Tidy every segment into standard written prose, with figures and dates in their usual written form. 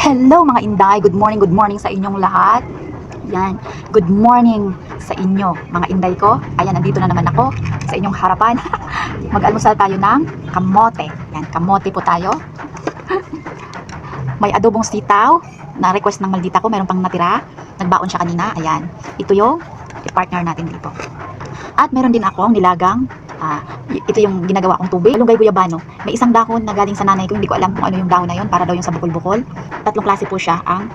Hello mga inday, good morning sa inyong lahat. Yan, good morning sa inyo mga inday ko. Ayan, nandito na naman ako sa inyong harapan. Mag-almusal tayo ng kamote. Yan, kamote po tayo. May adobong sitaw na request ng maldita ko, meron pang natira. Nagbaon siya kanina. Ayan, ito yung partner natin dito. At meron din akong nilagang ito yung ginagawa kong tubig. Malunggay guyabano. May isang dahon na galing sa nanay ko. Hindi ko alam kung ano yung dahon na yun. Para daw yung sa bukol-bukol. Tatlong klase po siya ang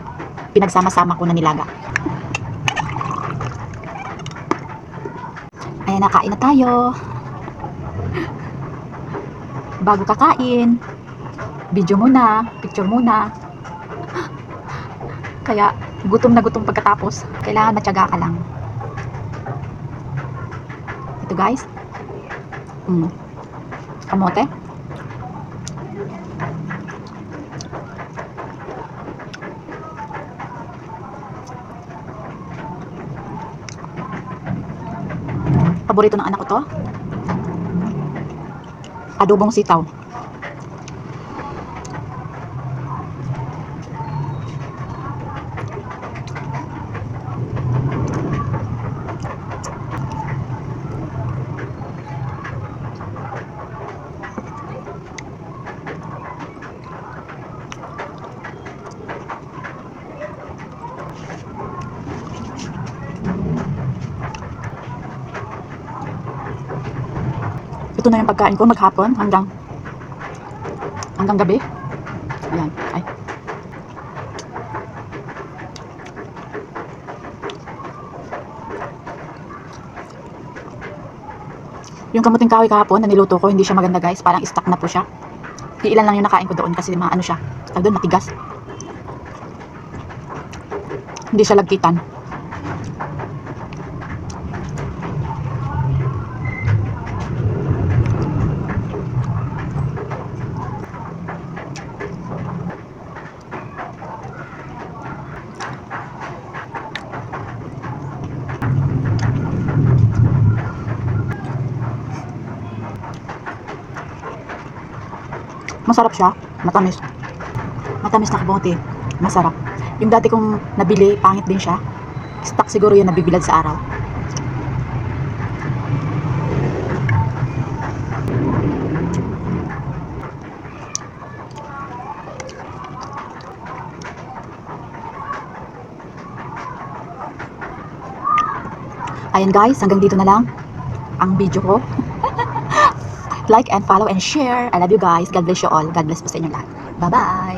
pinagsama-sama ko na nilaga. Ayan, nakain na tayo. Bago kakain, video muna, picture muna. Kaya gutom na gutom pagkatapos. Kailangan matyaga ka lang. Ito guys. Kamote. Paborito ng anak ko to. Adobong sitaw. Ito na yung pagkain ko maghapon hanggang gabi. Ayan. Ay. Yung kamuting kahoy kahapon na niluto ko, hindi siya maganda guys. Parang stuck na po siya. Ilan lang yung nakain ko doon kasi ano siya. Doon matigas. Hindi siya lagkitan. Masarap siya, matamis. Matamis na kamote, masarap. Yung dati kong nabili, pangit din siya. Stock siguro yun nabibilad sa araw. Ayan guys, hanggang dito na lang ang video ko. Like and follow and share. I love you guys. God bless you all. God bless po sa inyo lahat. Bye-bye.